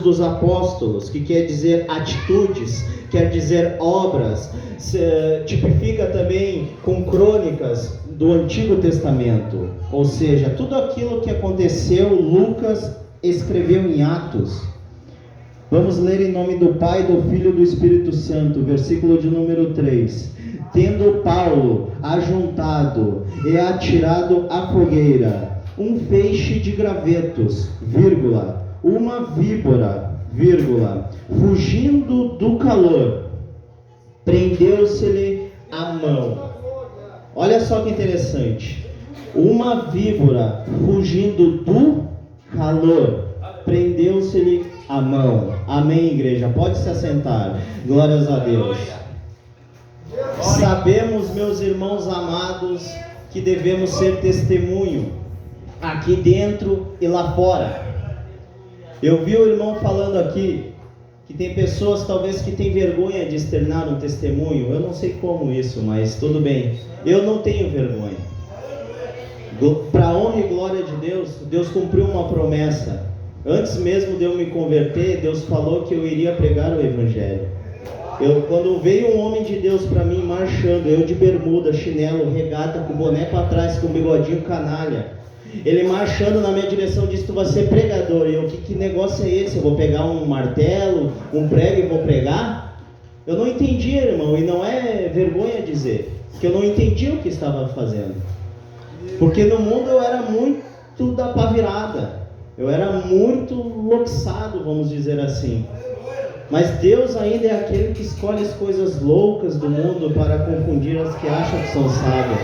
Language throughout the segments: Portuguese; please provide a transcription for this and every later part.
dos Apóstolos, que quer dizer atitudes, quer dizer obras, tipifica também com crônicas do Antigo Testamento, ou seja, tudo aquilo que aconteceu, Lucas escreveu em Atos. Vamos ler em nome do Pai, do Filho e do Espírito Santo, versículo de número 3. Tendo Paulo ajuntado e atirado à fogueira um feixe de gravetos, uma víbora, fugindo do calor, prendeu-se-lhe a mão. Olha só que interessante. Uma víbora fugindo do calor, prendeu-se-lhe a mão. Amém, igreja? Pode se assentar. Glórias a Deus. Sabemos, meus irmãos amados, que devemos ser testemunho aqui dentro e lá fora. Eu vi o irmão falando aqui que tem pessoas talvez que têm vergonha de externar um testemunho. Eu não sei como isso, mas tudo bem. Eu não tenho vergonha. Para a honra e glória de Deus, Deus cumpriu uma promessa. Antes mesmo de eu me converter, Deus falou que eu iria pregar o Evangelho. Quando veio um homem de Deus para mim marchando, eu de bermuda, chinelo, regata, com boné para trás, com bigodinho canalha, ele marchando na minha direção, disse: tu vai ser pregador. E eu: que negócio é esse? Eu vou pegar um martelo, um prego e vou pregar? Eu não entendi, irmão, e não é vergonha dizer que eu não entendi o que estava fazendo, porque no mundo eu era muito da pá virada, eu era muito louçado, vamos dizer assim. Mas Deus ainda é aquele que escolhe as coisas loucas do mundo para confundir as que acham que são sábias.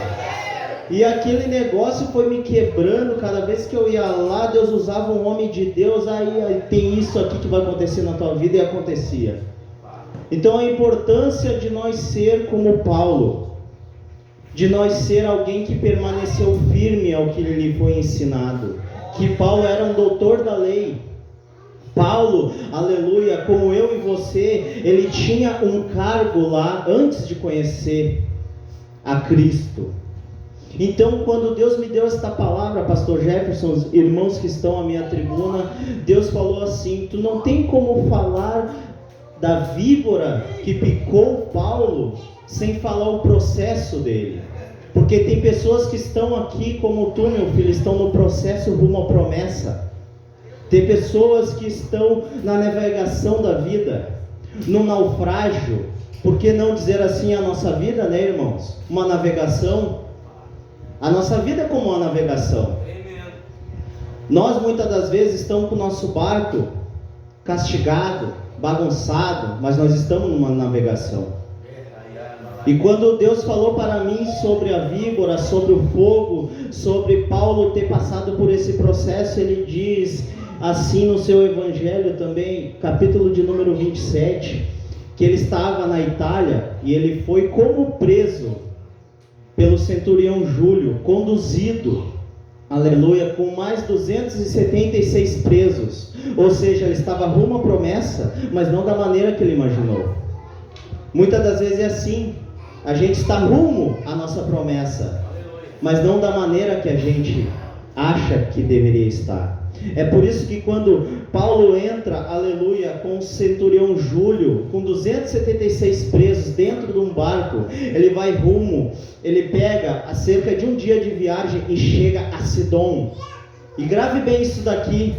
E aquele negócio foi me quebrando. Cada vez que eu ia lá, Deus usava um homem de Deus. Aí tem isso aqui que vai acontecer na tua vida, e acontecia. Então a importância de nós ser como Paulo, de nós ser alguém que permaneceu firme ao que lhe foi ensinado. Que Paulo era um doutor da lei. Paulo, aleluia, como eu e você, ele tinha um cargo lá antes de conhecer a Cristo. Então, quando Deus me deu esta palavra, pastor Jefferson, os irmãos que estão à minha tribuna, Deus falou assim: tu não tem como falar da víbora que picou Paulo sem falar o processo dele. Porque tem pessoas que estão aqui como tu, meu filho, estão no processo rumo à promessa. Tem pessoas que estão na navegação da vida, no naufrágio. Por que não dizer assim a nossa vida, né, irmãos? Uma navegação. A nossa vida é como uma navegação. Nós muitas das vezes estamos com o nosso barco castigado, bagunçado, mas nós estamos numa navegação. E quando Deus falou para mim sobre a víbora, sobre o fogo, sobre Paulo ter passado por esse processo, ele diz assim no seu evangelho também, capítulo de número 27, que ele estava na Itália e ele foi como preso pelo centurião Júlio, conduzido, aleluia, com mais 276 presos. Ou seja, ele estava rumo à promessa, mas não da maneira que ele imaginou. Muitas das vezes é assim, a gente está rumo à nossa promessa, mas não da maneira que a gente acha que deveria estar. É por isso que quando Paulo entra, aleluia, com o centurião Júlio, com 276 presos dentro de um barco, ele vai rumo, ele pega a cerca de um dia de viagem e chega a Sidom. E grave bem isso daqui,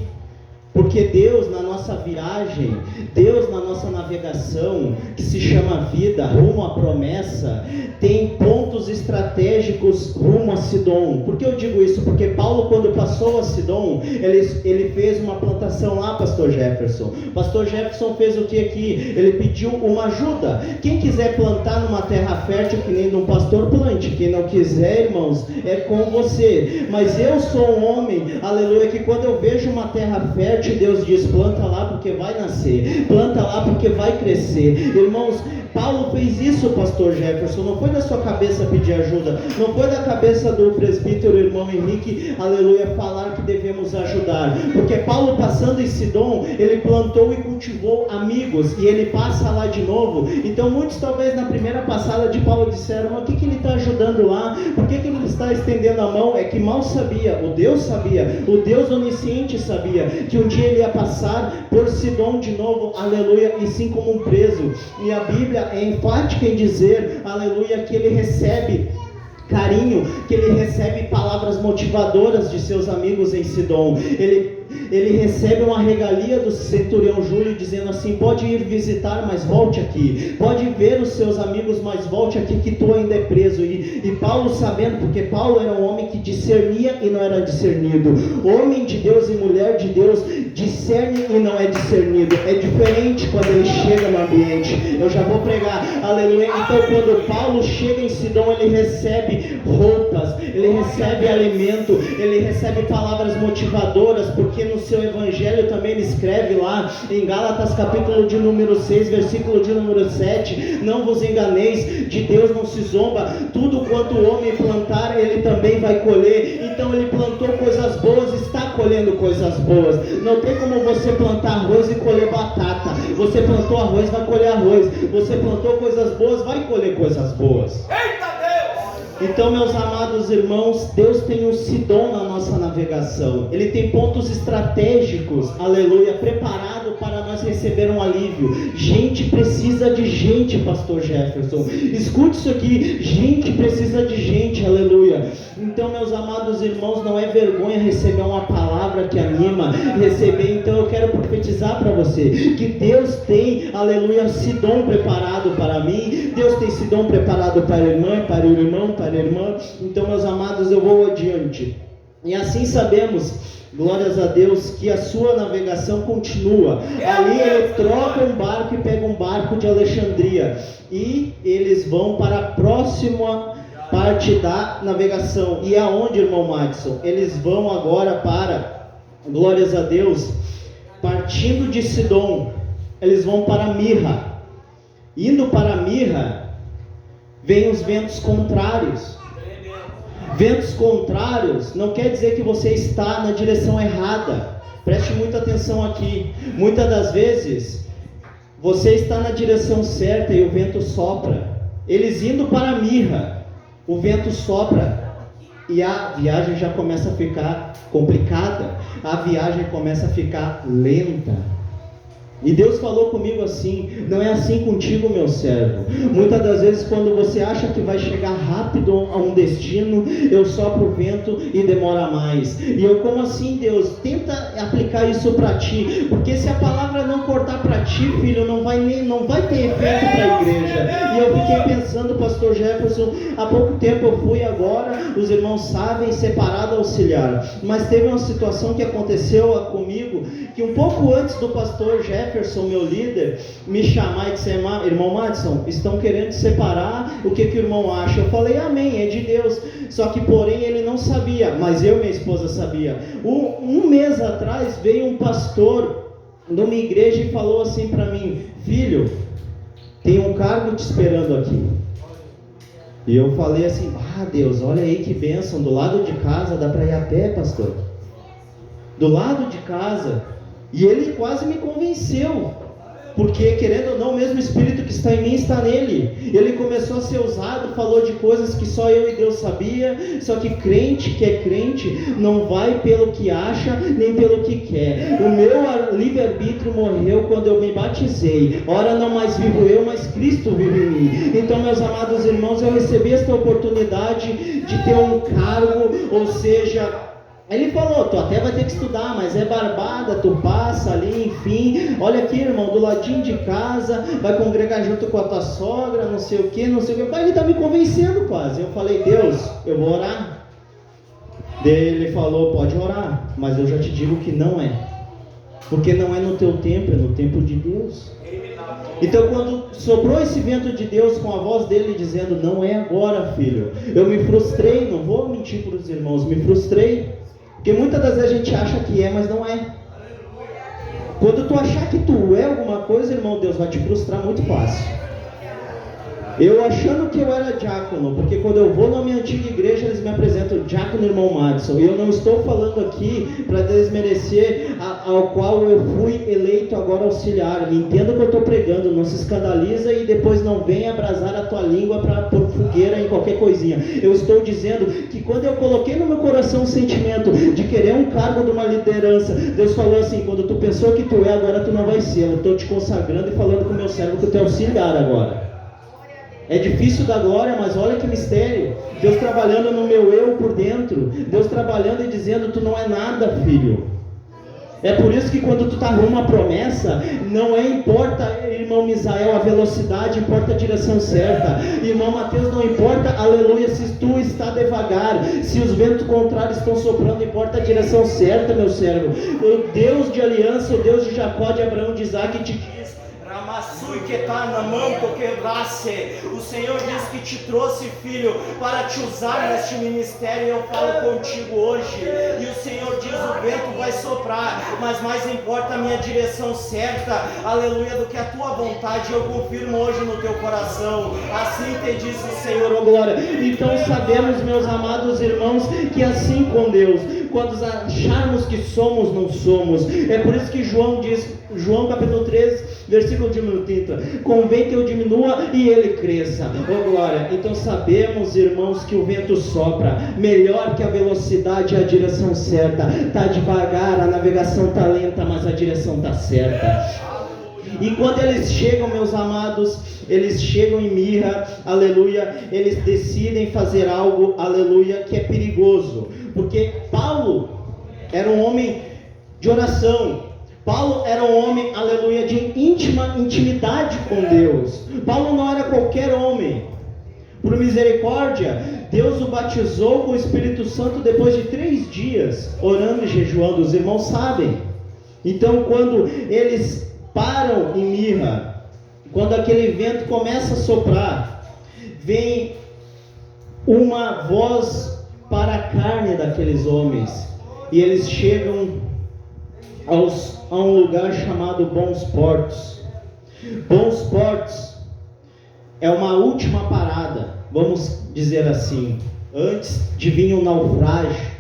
porque Deus na nossa viagem, Deus na nossa navegação, que se chama vida, rumo à promessa, tem pontos estratégicos rumo a Sidom. Por que eu digo isso? Porque Paulo, quando passou a Sidom, ele fez uma plantação lá, pastor Jefferson. Pastor Jefferson fez o que aqui? Ele pediu uma ajuda. Quem quiser plantar numa terra fértil, que nem de um pastor, plante. Quem não quiser, irmãos, é com você. Mas eu sou um homem, aleluia, que quando eu vejo uma terra fértil, Deus diz: planta lá porque vai nascer, planta lá porque vai crescer. Irmãos, Paulo fez isso, pastor Jefferson. Não foi da sua cabeça pedir ajuda, não foi da cabeça do presbítero irmão Henrique, aleluia, falar que devemos ajudar. Porque Paulo, passando em Sidom, ele plantou e cultivou amigos, e ele passa lá de novo. Então muitos talvez na primeira passada de Paulo disseram: mas o que ele está ajudando lá? Por que ele está estendendo a mão? É que mal sabia, o Deus onisciente sabia, que um dia ele ia passar por Sidom de novo, aleluia, e sim como um preso. E a Bíblia é enfática em dizer, aleluia, que ele recebe carinho, que ele recebe palavras motivadoras de seus amigos em Sidom. Ele recebe uma regalia do centurião Júlio dizendo assim: pode ir visitar, mas volte aqui, pode ver os seus amigos, mas volte aqui que tu ainda é preso. E Paulo sabendo, porque Paulo era um homem que discernia e não era discernido. Homem de Deus e mulher de Deus discerne e não é discernido. É diferente quando ele chega no ambiente. Eu já vou pregar, aleluia. Então quando Paulo chega em Sidom, ele recebe roupas, ele recebe alimento, ele recebe palavras motivadoras, porque no seu evangelho também ele escreve lá em Gálatas capítulo de número 6, versículo de número 7, não vos enganeis, de Deus não se zomba, tudo quanto o homem plantar, ele também vai colher. Então ele plantou coisas boas, está colhendo coisas boas. Não tem como você plantar arroz e colher batata. Você plantou arroz, vai colher arroz. Você plantou coisas boas, vai colher coisas boas. Então, meus amados irmãos, Deus tem um Sidom na nossa navegação. Ele tem pontos estratégicos, aleluia, preparado para nós receber um alívio. Gente precisa de gente, pastor Jefferson. Escute isso aqui, gente precisa de gente, aleluia. Então, meus amados irmãos, não é vergonha receber uma palavra que anima, receber. Então eu quero profetizar para você, que Deus tem, aleluia, Sidom preparado para mim. Deus tem Sidom preparado para a irmã, para o irmão, para a irmã. Então, meus amados, eu vou adiante. E assim sabemos, glórias a Deus, que a sua navegação continua. Ali ele troca um barco e pega um barco de Alexandria. E eles vão para a próxima parte da navegação. E aonde, irmão Madison? Eles vão agora para, glórias a Deus, partindo de Sidom, eles vão para Mirra. Indo para Mirra, vêm os ventos contrários. Ventos contrários não quer dizer que você está na direção errada. Preste muita atenção aqui. Muitas das vezes você está na direção certa e o vento sopra. Eles indo para Mirra, o vento sopra e a viagem já começa a ficar complicada. A viagem começa a ficar lenta. E Deus falou comigo assim: não é assim contigo, meu servo. Muitas das vezes quando você acha que vai chegar rápido a um destino, eu sopro o vento e demora mais. E eu, como assim, Deus? Tenta aplicar isso para ti, porque se a palavra não cortar para ti, filho, não vai ter efeito para a igreja. E eu fiquei pensando, pastor Jefferson, há pouco tempo eu fui agora, os irmãos sabem, separado auxiliar. Mas teve uma situação que aconteceu comigo, que um pouco antes do pastor Jefferson, meu líder, me chamar e dizer: irmão Madison, estão querendo separar, o que o irmão acha? Eu falei: amém, é de Deus. Só que porém ele não sabia, mas eu e minha esposa sabia. Um mês atrás veio um pastor de uma igreja e falou assim para mim: filho, tem um cargo te esperando aqui. E eu falei assim: Deus, olha aí que bênção, do lado de casa, dá para ir a pé, pastor? Do lado de casa. E ele quase me convenceu, porque querendo ou não, o mesmo Espírito que está em mim está nele. Ele começou a ser usado, falou de coisas que só eu e Deus sabia. Só que crente que é crente não vai pelo que acha, nem pelo que quer. O meu livre-arbítrio morreu quando eu me batizei. Ora não mais vivo eu, mas Cristo vive em mim. Então, meus amados irmãos, eu recebi esta oportunidade de ter um cargo, ou seja, ele falou: tu até vai ter que estudar, mas é barbada, tu passa ali, enfim. Olha aqui, irmão, do ladinho de casa, vai congregar junto com a tua sogra, não sei o que, não sei o que. Pai, ele está me convencendo quase. Eu falei: Deus, eu vou orar. Daí ele falou: pode orar, mas eu já te digo que não é. Porque não é no teu tempo, é no tempo de Deus. Então quando soprou esse vento de Deus com a voz dele dizendo: não é agora, filho, eu me frustrei, não vou mentir para os irmãos, me frustrei. Porque muitas das vezes a gente acha que é, mas não é. Quando tu achar que tu é alguma coisa, irmão, Deus vai te frustrar muito fácil. Eu achando que eu era diácono, porque quando eu vou na minha antiga igreja, eles me apresentam diácono irmão Madison. E eu não estou falando aqui para desmerecer ao qual eu fui eleito agora auxiliar. Me entenda o que eu estou pregando, não se escandaliza e depois não venha abrasar a tua língua para pôr fogueira em qualquer coisinha. Eu estou dizendo que quando eu coloquei no meu coração o sentimento de querer um cargo de uma liderança, Deus falou assim: quando tu pensou que tu é, agora tu não vai ser. Eu estou te consagrando e falando com o meu servo que tu é auxiliar agora. É difícil dar glória, mas olha que mistério. Deus trabalhando no meu eu por dentro. Deus trabalhando e dizendo: tu não é nada, filho. É por isso que quando tu está rumo à promessa, não importa, irmão Misael, a velocidade, importa a direção certa. Irmão Mateus, não importa, aleluia, se tu está devagar, se os ventos contrários estão soprando, importa a direção certa, meu servo. O Deus de aliança, o Deus de Jacó, de Abraão, de Isaac, te diz: o Senhor diz que te trouxe, filho, para te usar neste ministério, e eu falo contigo hoje. E o Senhor diz: o vento vai soprar, mas mais importa a minha direção certa, aleluia, do que a tua vontade. Eu confirmo hoje no teu coração, assim te diz o Senhor, ó glória. Então sabemos, meus amados irmãos, que assim com Deus, quando acharmos que somos, não somos. É por isso que João diz, João capítulo 13, versículo de número 30, convém que eu diminua e ele cresça, oh glória. Então sabemos, irmãos, que o vento sopra, melhor que a velocidade é a direção certa. Está devagar, a navegação está lenta, mas a direção está certa. E quando eles chegam, meus amados, eles chegam em Mirra, aleluia, eles decidem fazer algo, aleluia, que é perigoso, porque Paulo era um homem de oração. Paulo era um homem, aleluia, de intimidade com Deus. Paulo não era qualquer homem. Por misericórdia, Deus o batizou com o Espírito Santo depois de 3 dias, orando e jejuando. Os irmãos sabem. Então, quando eles param em Mirra, quando aquele vento começa a soprar, vem uma voz para a carne daqueles homens, e eles chegam a um lugar chamado Bons Portos. Bons Portos é uma última parada, vamos dizer assim, antes de vir um naufrágio.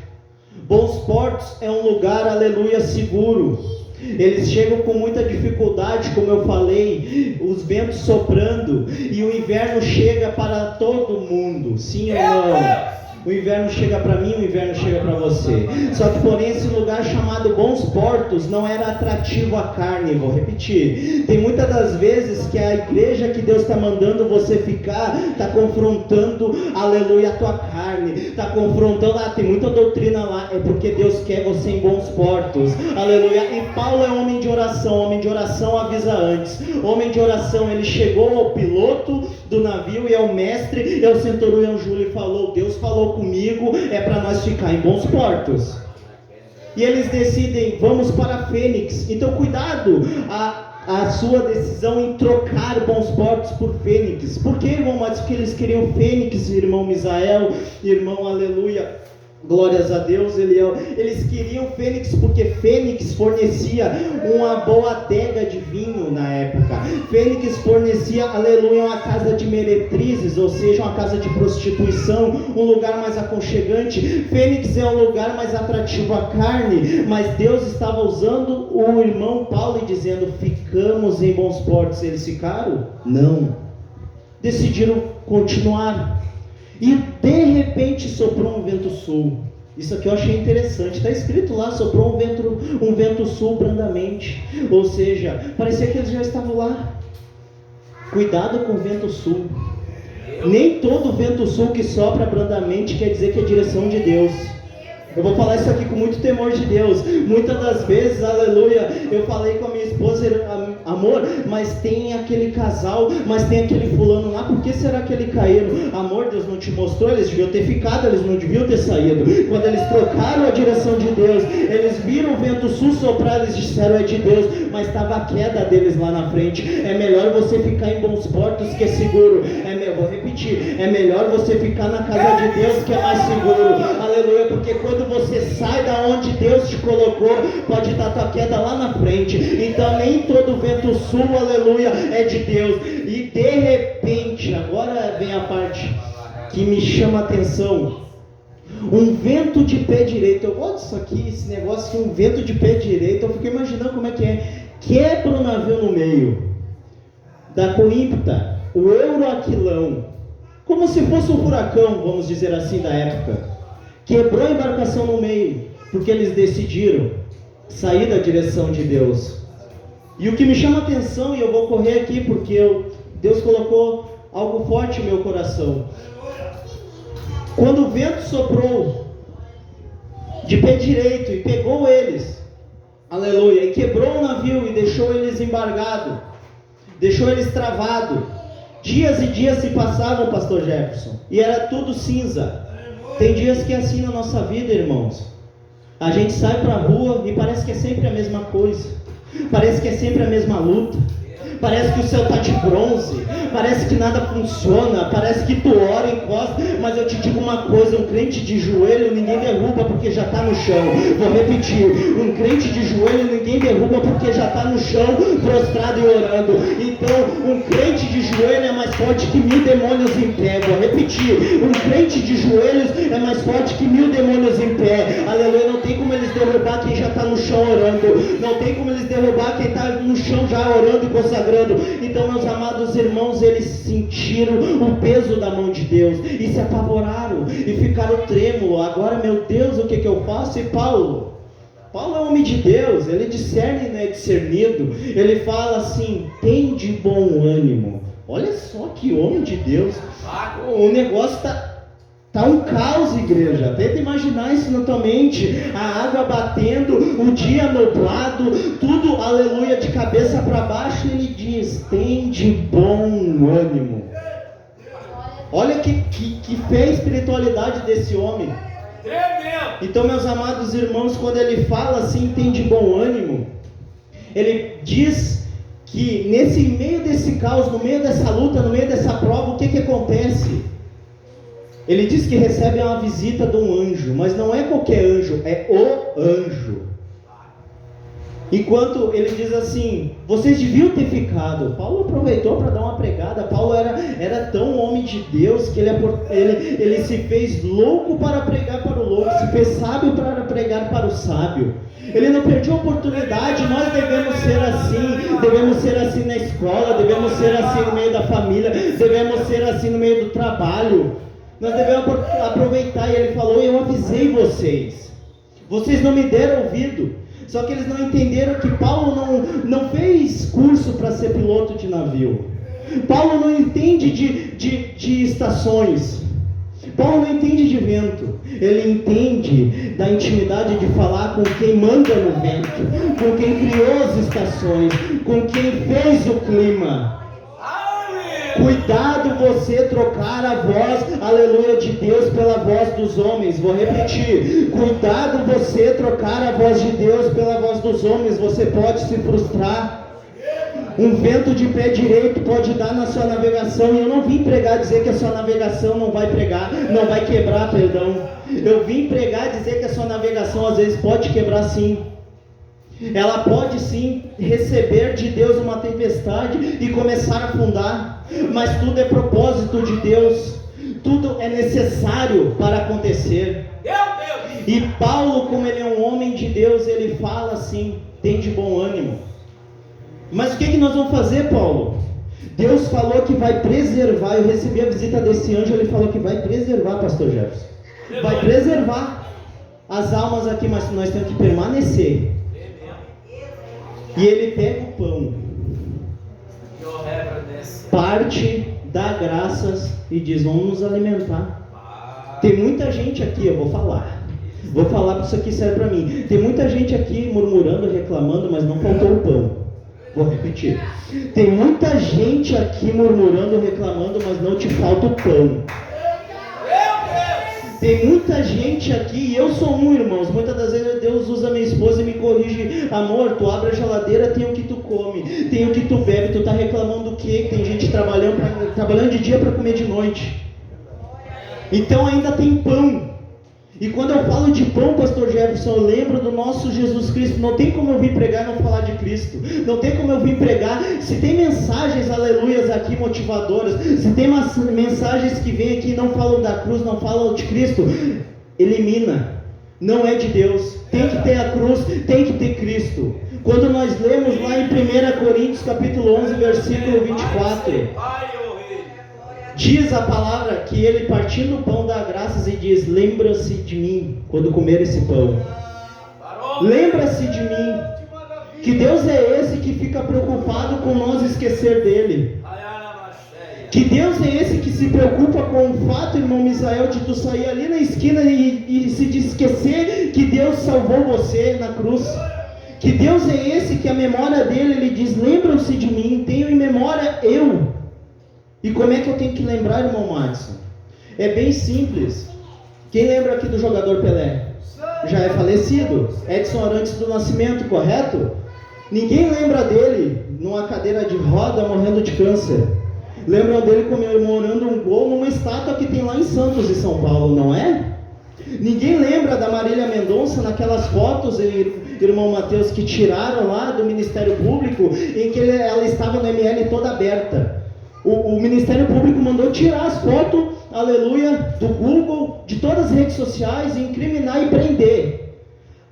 Bons Portos é um lugar, aleluia, seguro. Eles chegam com muita dificuldade, como eu falei, os ventos soprando, e o inverno chega para todo mundo, sim ou não? O inverno chega para mim, o inverno chega para você. Só que porém esse lugar chamado Bons Portos não era atrativo à carne. Vou repetir. Tem muitas das vezes que a igreja que Deus está mandando você ficar, está confrontando, aleluia, a tua carne. Está confrontando, tem muita doutrina lá. É porque Deus quer você em bons portos. Aleluia. E Paulo é homem de oração. Homem de oração avisa antes. Homem de oração, ele chegou ao piloto do navio e ao mestre e ao centurião Júlio e falou: Deus falou comigo, é para nós ficar em bons portos. E eles decidem: vamos para Fênix. Então cuidado a sua decisão em trocar Bons Portos por Fênix. Por que, irmão? Mas porque eles queriam Fênix, irmão Misael, irmão, aleluia, glórias a Deus, Eliel. Eles queriam Fênix porque Fênix fornecia uma boa adega de vinho na época. Fênix fornecia, aleluia, uma casa de meretrizes, ou seja, uma casa de prostituição, um lugar mais aconchegante. Fênix é um lugar mais atrativo à carne, mas Deus estava usando o irmão Paulo e dizendo: ficamos em Bons Portos. Eles ficaram? Não. Decidiram continuar. E de repente soprou um vento sul. Isso aqui eu achei interessante. Está escrito lá: soprou um vento sul brandamente. Ou seja, parecia que eles já estavam lá. Cuidado com o vento sul. Nem todo vento sul que sopra brandamente quer dizer que é a direção de Deus. Eu vou falar isso aqui com muito temor de Deus. Muitas das vezes, aleluia, eu falei com a minha esposa: amor, mas tem aquele casal, mas tem aquele fulano lá, por que será que eles caíram? Amor, Deus não te mostrou, eles deviam ter ficado, eles não deviam ter saído. Quando eles trocaram a direção de Deus, eles viram o vento sul soprar, eles disseram: é de Deus, mas estava a queda deles lá na frente. É melhor você ficar em Bons Portos, que é seguro. Vou repetir, é melhor você ficar na casa de Deus, que é mais seguro. Aleluia, porque quando você sai da onde Deus te colocou, pode estar tua queda lá na frente. Então nem todo vento sul, aleluia, é de Deus. E de repente, agora vem a parte que me chama a atenção. Um vento de pé direito. Eu gosto disso aqui, esse negócio de um vento de pé direito. Eu fico imaginando como é que é. Quebra o navio no meio. Da Coímpta, o Euroaquilão. Como se fosse um furacão, vamos dizer assim, da época. Quebrou a embarcação no meio. Porque eles decidiram sair da direção de Deus. E o que me chama a atenção, e eu vou correr aqui porque Deus colocou algo forte em meu coração. Quando o vento soprou de pé direito e pegou eles, aleluia, e quebrou o navio e deixou eles embargados, deixou eles travados, dias e dias se passavam, pastor Jefferson, e era tudo cinza. Tem dias que é assim na nossa vida, irmãos. A gente sai para a rua e parece que é sempre a mesma coisa, parece que é sempre a mesma luta. Parece que o céu está de bronze, parece que nada funciona, parece que tu ora e encosta, mas eu te digo uma coisa, um crente de joelho ninguém derruba porque já está no chão. Vou repetir, um crente de joelho ninguém derruba porque já está no chão, prostrado e orando. Então, um crente de joelho é mais forte que 1000 demônios em pé. Vou repetir, um crente de joelhos é mais forte que 1000 demônios em pé. Aleluia, não tem como eles derrubar quem já está no chão orando, não tem como eles derrubar quem está no chão já orando e consagrando. Então, meus amados irmãos, eles sentiram o peso da mão de Deus e se apavoraram e ficaram trêmulos. Agora, meu Deus, o que eu faço? E Paulo é homem de Deus, ele discerne, né, discernido. Ele fala assim: tem de bom ânimo. Olha só que homem de Deus. O negócio Está um caos, igreja. Tenta imaginar isso na tua mente. A água batendo, o dia nublado, tudo, aleluia, de cabeça para baixo. Ele diz: tem de bom ânimo. Olha que fé e espiritualidade desse homem. Então, meus amados irmãos, quando ele fala assim, tem de bom ânimo, ele diz que nesse meio desse caos, no meio dessa luta, no meio dessa prova, o que acontece? Ele diz que recebe uma visita de um anjo, mas não é qualquer anjo, é o anjo. Enquanto ele diz assim: vocês deviam ter ficado. Paulo aproveitou para dar uma pregada. Paulo era tão homem de Deus que ele se fez louco para pregar para o louco, se fez sábio para pregar para o sábio. Ele não perdeu a oportunidade. Nós devemos ser assim na escola, devemos ser assim no meio da família, devemos ser assim no meio do trabalho. Nós devemos aproveitar. E ele falou: eu avisei vocês não me deram ouvido. Só que eles não entenderam que Paulo não fez curso para ser piloto de navio. Paulo não entende de estações. Paulo não entende de vento. Ele entende da intimidade de falar com quem manda no vento, com quem criou as estações, com quem fez o clima. Cuidado você trocar a voz, aleluia, de Deus pela voz dos homens. Vou repetir: cuidado você trocar a voz de Deus pela voz dos homens. Você pode se frustrar. Um vento de pé direito pode dar na sua navegação. E eu não vim pregar dizer que a sua navegação não vai quebrar, perdão. Eu vim pregar dizer que a sua navegação às vezes pode quebrar, sim. Ela pode sim receber de Deus uma tempestade e começar a afundar, mas tudo é propósito de Deus, tudo é necessário para acontecer. E Paulo, como ele é um homem de Deus, ele fala assim: tem de bom ânimo. Mas o que nós vamos fazer, Paulo? Deus falou que vai preservar. Eu recebi a visita desse anjo, ele falou que vai preservar, pastor Jefferson, vai preservar as almas aqui, mas nós temos que permanecer. E ele pega o pão, parte, dá graças e diz: vamos nos alimentar. Tem muita gente aqui, eu vou falar que isso aqui serve para mim. Tem muita gente aqui murmurando, reclamando, mas não faltou o pão. Vou repetir: tem muita gente aqui murmurando, reclamando, mas não te falta o pão. Tem muita gente aqui, e eu sou um, irmãos, muitas das vezes Deus usa minha esposa e me corrige: amor, tu abre a geladeira, tem o que tu come, tem o que tu bebe, tu tá reclamando do quê? Tem gente trabalhando de dia para comer de noite. Então ainda tem pão. E quando eu falo de pão, pastor Jefferson, eu lembro do nosso Jesus Cristo. Não tem como eu vir pregar e não falar de Cristo. Não tem como eu vir pregar. Se tem mensagens, aleluias, aqui motivadoras, se tem mensagens que vêm aqui e não falam da cruz, não falam de Cristo, elimina. Não é de Deus. Tem que ter a cruz, tem que ter Cristo. Quando nós lemos lá em 1 Coríntios capítulo 11, versículo 24, diz a palavra que ele, partindo o pão, dá graças e diz: lembra-se de mim quando comer esse pão. Lembra-se de mim. Que Deus é esse que fica preocupado com nós esquecer dele. Que Deus é esse que se preocupa com o fato, irmão Misael, de tu sair ali na esquina e se esquecer que Deus salvou você na cruz. Que Deus é esse que a memória dele, ele diz: lembram-se de mim, tenho em memória eu. E como é que eu tenho que lembrar, irmão Madison? É bem simples. Quem lembra aqui do jogador Pelé? Já é falecido. Edson Arantes do Nascimento, correto? Ninguém lembra dele numa cadeira de roda morrendo de câncer. Lembram dele comemorando um gol numa estátua que tem lá em Santos e São Paulo, não é? Ninguém lembra da Marília Mendonça naquelas fotos, irmão Mateus, que tiraram lá do Ministério Público, em que ela estava no ML toda aberta. O Ministério Público mandou tirar as fotos, aleluia, do Google, de todas as redes sociais, incriminar e prender.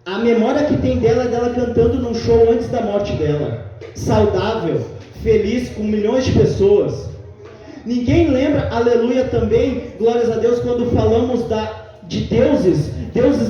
A memória que tem dela é dela cantando num show antes da morte dela, saudável, feliz, com milhões de pessoas. Ninguém lembra, aleluia, também, glórias a Deus, quando falamos de deuses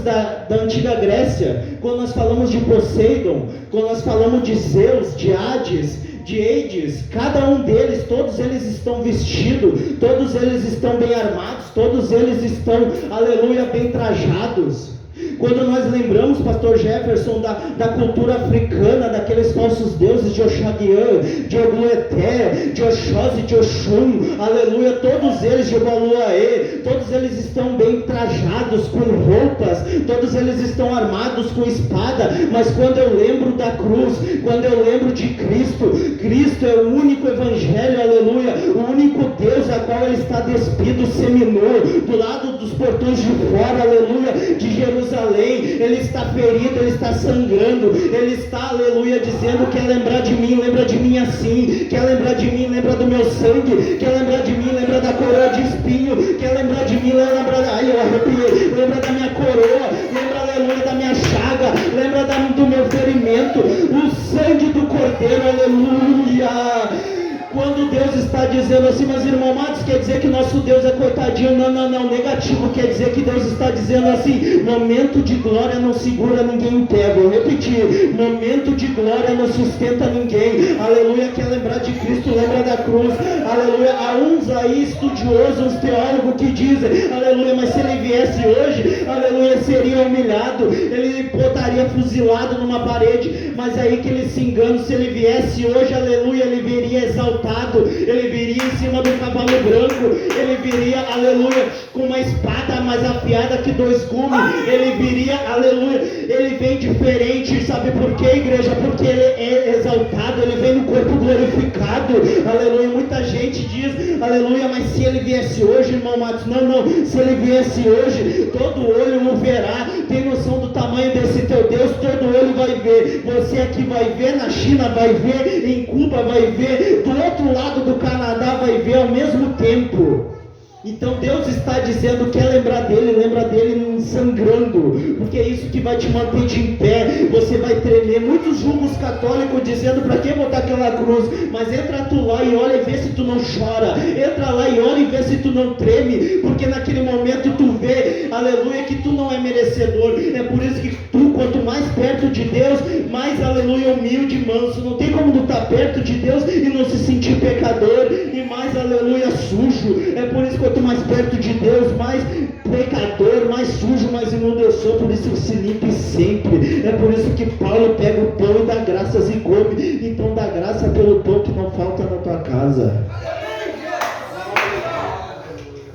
da antiga Grécia, quando nós falamos de Poseidon, quando nós falamos de Zeus, de Hades, de Hades, cada um deles, todos eles estão vestidos, todos eles estão bem armados, todos eles estão, aleluia, bem trajados. Quando nós lembramos, pastor Jefferson, da cultura africana, daqueles falsos deuses de Oxaguian, de Oglueté, de Oxóssi, de Oxum, aleluia, todos eles de Oboluaê, todos eles estão bem trajados com roupas, todos eles estão armados com espada. Mas quando eu lembro da cruz, quando eu lembro de Cristo, Cristo é o único evangelho, aleluia, o único Deus a qual ele está despido, seminu, do lado dos portões de fora, aleluia, de Jerusalém. Ele está ferido, ele está sangrando, ele está, aleluia, dizendo: quer lembrar de mim, lembra de mim assim, quer lembrar de mim, lembra do meu sangue, quer lembrar de mim, lembra da coroa de espinho, quer lembrar de mim, lembra eu arrepiei, lembra da minha coroa, lembra, aleluia, da minha chaga, lembra do meu ferimento, o sangue do Cordeiro, aleluia. Quando Deus está dizendo assim, mas irmão Matos, quer dizer que nosso Deus é coitadinho? Não, negativo, quer dizer que Deus está dizendo assim: momento de glória não segura ninguém em pé. Vou repetir: momento de glória não sustenta ninguém, aleluia. Quer lembrar de Cristo, lembra da cruz, aleluia. Há uns aí estudiosos, uns teólogos que dizem, aleluia, mas se ele viesse hoje, aleluia, seria humilhado, ele botaria fuzilado numa parede. Mas aí que ele se engana, se ele viesse hoje, aleluia, ele viria exaltado, ele viria em cima do cavalo branco, ele viria, aleluia, com uma espada mais afiada que 2 gumes, ele viria, aleluia, ele vem diferente. Sabe por quê, igreja? Porque ele é exaltado, ele vem no corpo glorificado, aleluia. Muita gente diz, aleluia, mas se ele viesse hoje, irmão Matos, não, se ele viesse hoje, todo olho o verá. Tem noção do tamanho desse teu Deus? Todo olho vai ver, você aqui vai ver, na China vai ver, em Cuba vai ver, do outro lado do Canadá vai ver ao mesmo tempo. Então Deus está dizendo: quer lembrar dele, lembra dele sangrando, porque é isso que vai te manter de em pé. Você vai tremer. Muitos julgam os católicos dizendo: para que botar aquela cruz? Mas entra tu lá e olha e vê se tu não chora, entra lá e olha e vê se tu não treme, porque naquele momento tu vê, aleluia, que tu não é merecedor. É por isso que tu, quanto mais perto de Deus, mais, aleluia, humilde e manso. Não tem como tu estar perto de Deus e não se sentir pecador, e mais, aleluia, sujo. É por isso que quanto mais perto de Deus, mais pecador, mais sujo, mais imundo eu sou. Por isso se limpe sempre. É por isso que Paulo pega o pão e dá graças e come. Então dá graça pelo pão que não falta na tua casa.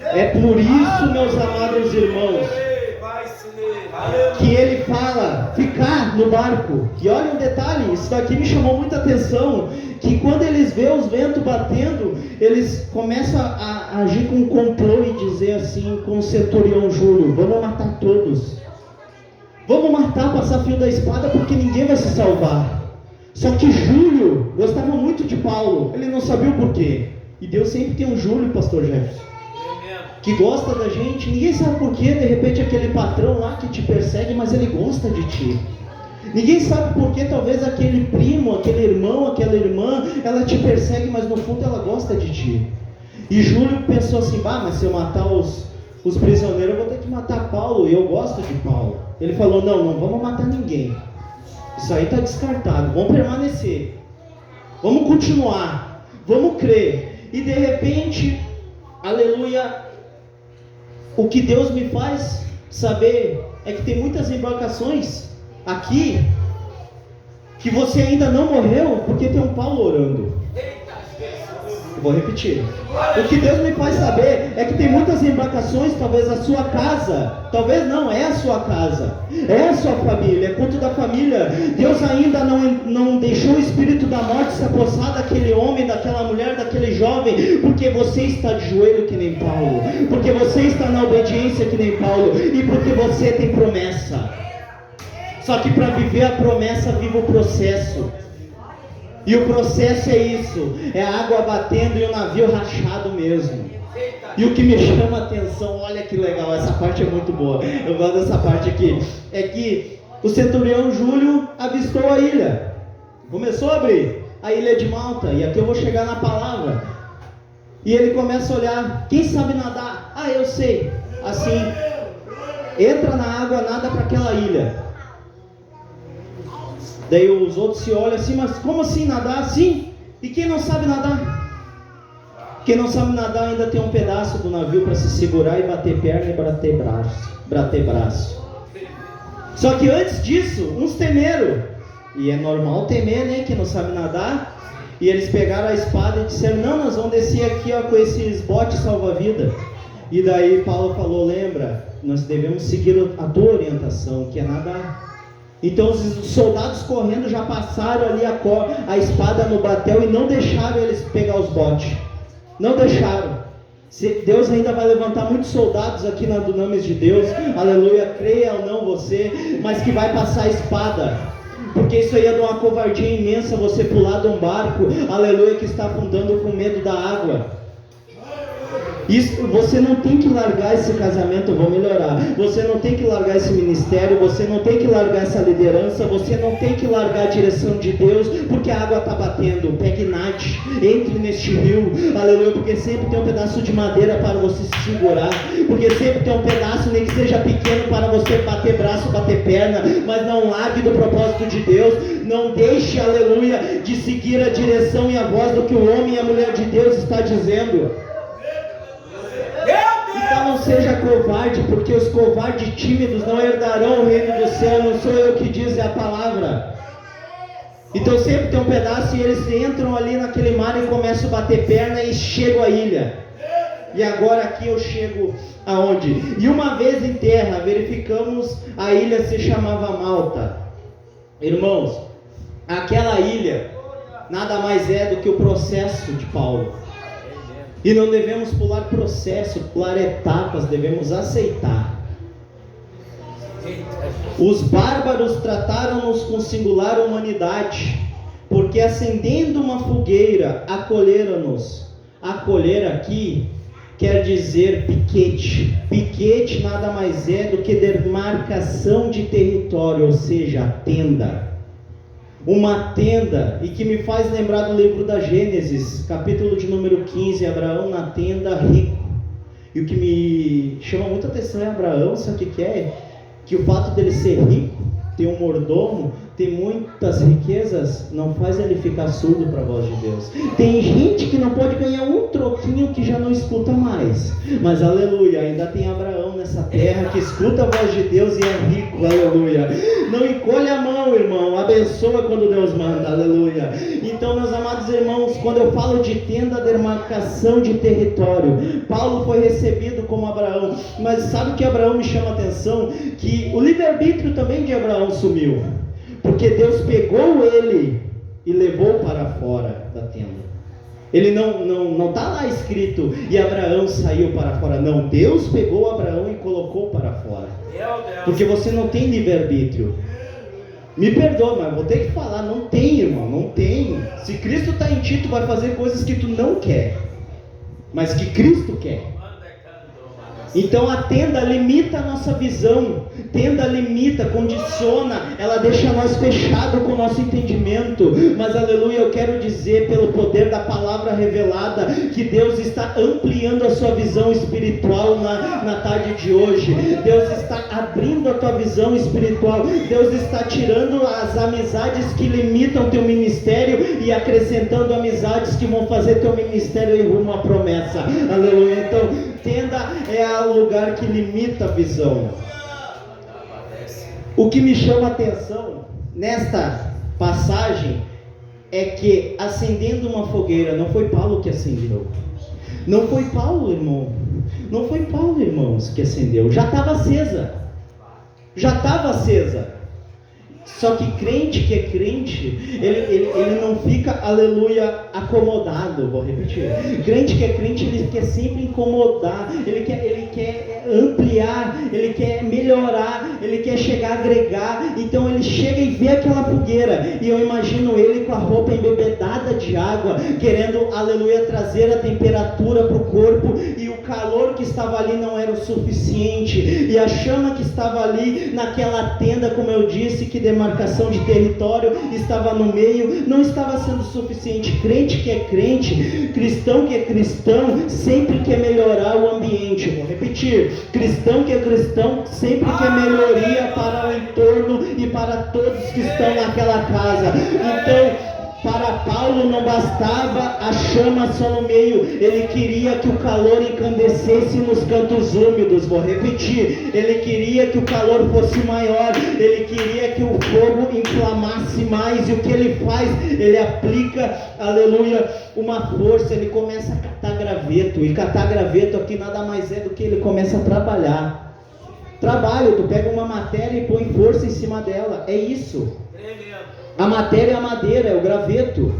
É por isso, meus amados irmãos, que ele fala ficar no barco. E olha um detalhe, isso daqui me chamou muita atenção, que quando eles veem os ventos batendo, eles começam a agir com um complô e dizer assim com o centurião Júlio: vamos matar todos, vamos matar, passar fio da espada, porque ninguém vai se salvar. Só que Júlio gostava muito de Paulo, ele não sabia o porquê. E Deus sempre tem um Júlio, pastor Jefferson, que gosta da gente. Ninguém sabe porquê. De repente aquele patrão lá que te persegue, mas ele gosta de ti. Ninguém sabe porquê. Talvez aquele primo, aquele irmão, aquela irmã, ela te persegue, mas no fundo ela gosta de ti. E Júlio pensou assim: mas se eu matar os prisioneiros, eu vou ter que matar Paulo, e eu gosto de Paulo. Ele falou: não vamos matar ninguém, isso aí está descartado, vamos permanecer, vamos continuar, vamos crer. E de repente, aleluia, o que Deus me faz saber é que tem muitas embarcações aqui que você ainda não morreu, porque tem um Paulo orando. Eu vou repetir. O que Deus me faz saber é que tem muitas embarcações, talvez a sua casa, talvez não, é a sua casa, é a sua família, é culto da família. Deus ainda não deixou o espírito da morte se apossar daquele homem, daquela mulher, daquele jovem, porque você está de joelho que nem Paulo, porque você está na obediência que nem Paulo, e porque você tem promessa. Só que para viver a promessa, viva o processo. E o processo é isso, é a água batendo e o navio rachado mesmo. E o que me chama a atenção, olha que legal, essa parte é muito boa, eu gosto dessa parte aqui, é que o centurião Júlio avistou a ilha, começou a abrir a ilha de Malta, e aqui eu vou chegar na palavra, e ele começa a olhar: quem sabe nadar? Eu sei. Assim, entra na água, nada para aquela ilha. Daí os outros se olham assim: mas como assim nadar? Sim. E quem não sabe nadar? Quem não sabe nadar ainda tem um pedaço do navio para se segurar e bater perna e bater braço. Só que antes disso, uns temeram. E é normal temer, né? Quem não sabe nadar. E eles pegaram a espada e disseram: não, nós vamos descer aqui com esses botes salva-vida. E daí Paulo falou: lembra, nós devemos seguir a tua orientação, que é nadar. Então os soldados correndo já passaram ali a espada no batel e não deixaram eles pegar os botes. Não deixaram. Deus ainda vai levantar muitos soldados aqui na Dunamis de Deus, aleluia, creia ou não você, mas que vai passar a espada. Porque isso aí é de uma covardia imensa, você pular de um barco, aleluia, que está afundando com medo da água. Isso, você não tem que largar esse casamento, eu vou melhorar. Você não tem que largar esse ministério, você não tem que largar essa liderança, você não tem que largar a direção de Deus, porque a água está batendo. Pegue nade, entre neste rio, aleluia, porque sempre tem um pedaço de madeira para você se segurar, porque sempre tem um pedaço, nem que seja pequeno, para você bater braço, bater perna, mas não largue do propósito de Deus. Não deixe, aleluia, de seguir a direção e a voz do que o homem e a mulher de Deus está dizendo. Então não seja covarde, porque os covardes tímidos não herdarão o reino do céu. Não sou eu que diz, é a palavra. Então sempre tem um pedaço e eles entram ali naquele mar e começam a bater perna e chegam à ilha. E agora aqui eu chego aonde? E uma vez em terra, verificamos, a ilha se chamava Malta. Irmãos, aquela ilha nada mais é do que o processo de Paulo. E não devemos pular processo, pular etapas, devemos aceitar. Os bárbaros trataram-nos com singular humanidade, porque acendendo uma fogueira, acolheram-nos. Acolher aqui quer dizer piquete. Piquete nada mais é do que demarcação de território, ou seja, a tenda. Uma tenda, e que me faz lembrar do livro da Gênesis, capítulo de número 15, Abraão na tenda rico. E o que me chama muita atenção é Abraão, sabe o que é? Que o fato dele ser rico, ter um mordomo, ter muitas riquezas, não faz ele ficar surdo para a voz de Deus. Tem gente que não pode ganhar um troquinho que já não escuta mais, mas aleluia, ainda tem Abraão nessa terra, que escuta a voz de Deus e é rico, aleluia. Não encolhe a mão, irmão, abençoa quando Deus manda, aleluia. Então, meus amados irmãos, quando eu falo de tenda, demarcação de território, Paulo foi recebido como Abraão, mas sabe o que Abraão me chama a atenção? Que o livre-arbítrio também de Abraão sumiu, porque Deus pegou ele e levou para fora da tenda. Ele não está lá escrito, e Abraão saiu para fora. Não, Deus pegou Abraão e colocou para fora. Porque você não tem livre-arbítrio. Me perdoa, mas vou ter que falar, não tem, irmão, não tem. Se Cristo está em ti, tu vai fazer coisas que tu não quer, mas que Cristo quer. Então a tenda limita a nossa visão, tenda limita, condiciona, ela deixa nós fechados com o nosso entendimento, mas aleluia, eu quero dizer pelo poder da palavra revelada, que Deus está ampliando a sua visão espiritual na tarde de hoje. Deus está abrindo a tua visão espiritual, Deus está tirando as amizades que limitam teu ministério e acrescentando amizades que vão fazer teu ministério ir rumo à promessa, aleluia. Então tenda é o lugar que limita a visão. O que me chama a atenção nesta passagem é que acendendo uma fogueira, não foi Paulo que acendeu. Não foi Paulo, irmão. Não foi Paulo, irmãos, que acendeu. Já estava acesa. Já estava acesa. Só que crente que é crente, ele não fica, aleluia, acomodado. Vou repetir. Crente que é crente, ele quer sempre incomodar, ele quer ampliar, ele quer melhorar, ele quer chegar a agregar. Então ele chega e vê aquela fogueira, e eu imagino ele com a roupa embebedada de água, querendo, aleluia, trazer a temperatura para o corpo, e o calor que estava ali não era o suficiente, e a chama que estava ali naquela tenda, como eu disse, que demarcação de território estava no meio, não estava sendo suficiente. Crente que é crente, cristão que é cristão, sempre quer melhorar o ambiente. Vou repetir, cristão que é cristão, sempre quer melhoria para o entorno e para todos que estão naquela casa. Então, para Paulo não bastava a chama só no meio, ele queria que o calor incandescesse nos cantos úmidos. Vou repetir, ele queria que o calor fosse maior, ele queria que o fogo inflamasse mais. E o que ele faz? Ele aplica, aleluia, uma força, ele começa a catar graveto. E catar graveto aqui nada mais é do que ele começa a trabalhar. Trabalho, tu pega uma matéria e põe força em cima dela, é isso. A matéria é a madeira, é o graveto.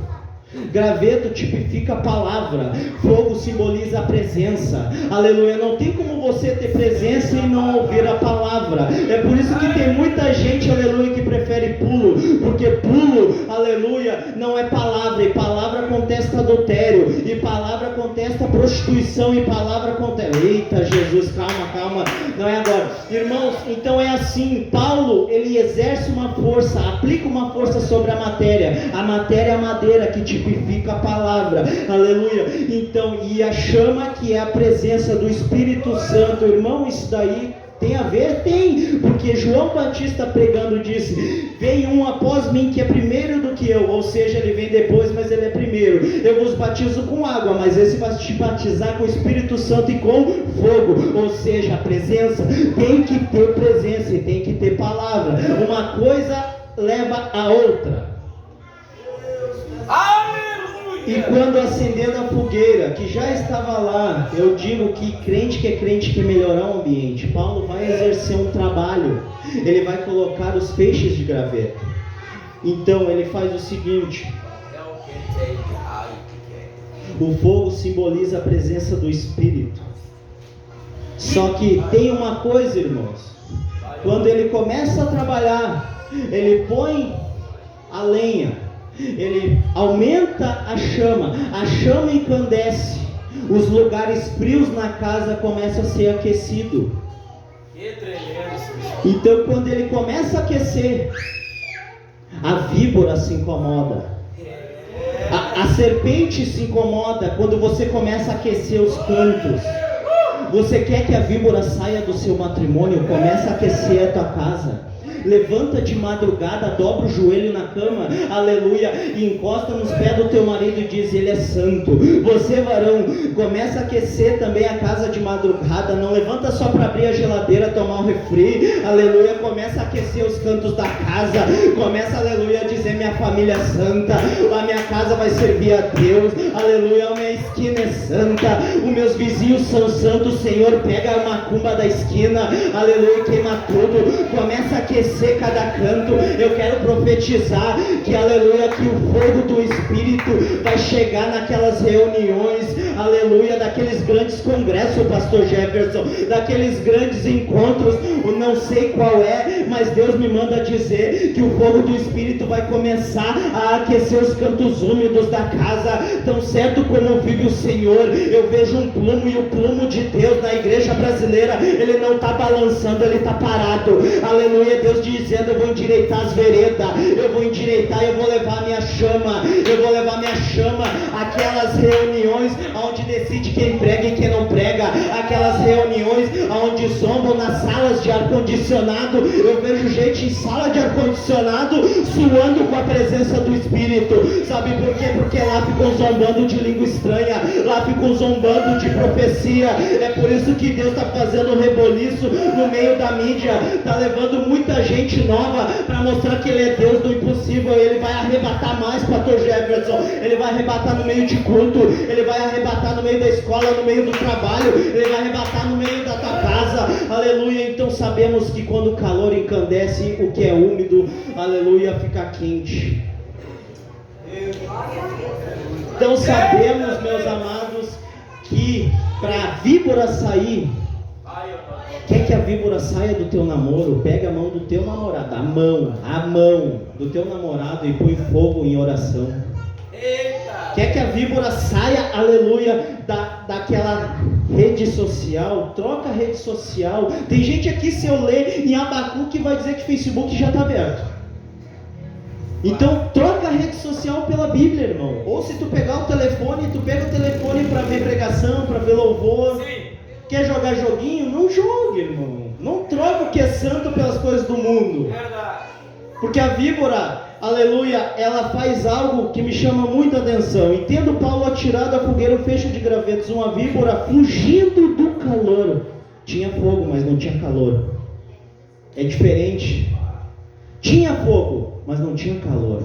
Graveto tipifica a palavra, fogo simboliza a presença, aleluia. Não tem como você ter presença e não ouvir a palavra. É por isso que tem muita gente, aleluia, que prefere pulo, porque pulo, aleluia, não é palavra, e palavra contesta adultério, e palavra contesta prostituição, e palavra contesta... Eita Jesus, calma, não é agora, irmãos. Então é assim, Paulo, ele exerce uma força, aplica uma força sobre a matéria é a madeira que tipifica a palavra, aleluia. Então, e a chama, que é a presença do Espírito Santo, irmão, isso daí tem a ver? Tem, porque João Batista pregando disse: vem um após mim que é primeiro do que eu, ou seja, ele vem depois, mas ele é primeiro. Eu vos batizo com água, mas esse vai te batizar com o Espírito Santo e com fogo, ou seja, a presença. Tem que ter presença e tem que ter palavra, uma coisa leva a outra. E quando acendendo a fogueira, que já estava lá, eu digo que é crente quer melhorar o ambiente. Paulo vai exercer um trabalho, ele vai colocar os feixes de graveto. Então ele faz o seguinte: o fogo simboliza a presença do Espírito. Só que tem uma coisa, irmãos, quando ele começa a trabalhar, ele põe a lenha, ele aumenta a chama encandece, os lugares frios na casa começam a ser aquecidos. Então quando ele começa a aquecer, a víbora se incomoda, a serpente se incomoda. Quando você começa a aquecer os cantos, você quer que a víbora saia do seu matrimônio, começa a aquecer a tua casa. levanta de madrugada, dobra o joelho na cama, aleluia, e encosta nos pés do teu marido e diz: ele é santo. Você, varão, começa a aquecer também a casa de madrugada, não levanta só para abrir a geladeira, tomar um refri, aleluia, começa a aquecer os cantos da casa, começa, aleluia, a dizer: minha família é santa, a minha casa vai servir a Deus, aleluia, a minha esquina é santa, os meus vizinhos são santos. Senhor, pega a macumba da esquina, aleluia, queima tudo, começa a aquecer cada canto. Eu quero profetizar que, aleluia, que o fogo do Espírito vai chegar naquelas reuniões, aleluia, daqueles grandes congressos, pastor Jefferson, daqueles grandes encontros, eu não sei qual é, mas Deus me manda dizer que o fogo do Espírito vai começar a aquecer os cantos úmidos da casa. Tão certo como vive o Senhor, eu vejo um plumo, e o plumo de Deus na igreja brasileira, ele não está balançando, ele está parado, aleluia. Deus dizendo: eu vou endireitar as veredas, eu vou endireitar, eu vou levar minha chama, eu vou levar minha chama. Aquelas reuniões onde decide quem prega e quem não prega, aquelas reuniões onde zombam nas salas de ar-condicionado, eu vejo gente em sala de ar-condicionado suando com a presença do Espírito. Sabe por quê? Porque lá ficam zombando de língua estranha, lá ficam zombando de profecia. É por isso que Deus está fazendo um reboliço no meio da mídia, está levando muita gente nova para mostrar que Ele é Deus do impossível. Ele vai arrebatar mais, pastor Jefferson, ele vai arrebatar no meio de culto, ele vai arrebatar no meio da escola, no meio do trabalho, ele vai arrebatar no meio da tua casa, aleluia. Então sabemos que quando o calor encandece, o que é úmido, aleluia, fica quente. Então sabemos, meus amados, que para a víbora sair, quer que a víbora saia do teu namoro? Pega a mão do teu namorado, a mão do teu namorado, e põe fogo em oração. Quer que a víbora saia, aleluia, daquela rede social? Troca a rede social. Tem gente aqui, se eu ler em Abacuque, vai dizer que o Facebook já está aberto. Então troca a rede social pela Bíblia, irmão. Ou se tu pegar o telefone, tu pega o telefone para ver pregação, para ver louvor. Sim. Quer jogar joguinho? Não jogue, irmão. Não troca o que é santo pelas coisas do mundo. Verdade. Porque a víbora, aleluia, ela faz algo que me chama muita atenção. Entendo Paulo atirado à fogueira, o fecho de gravetos, uma víbora fugindo do calor. Tinha fogo, mas não tinha calor. É diferente. Tinha fogo, mas não tinha calor.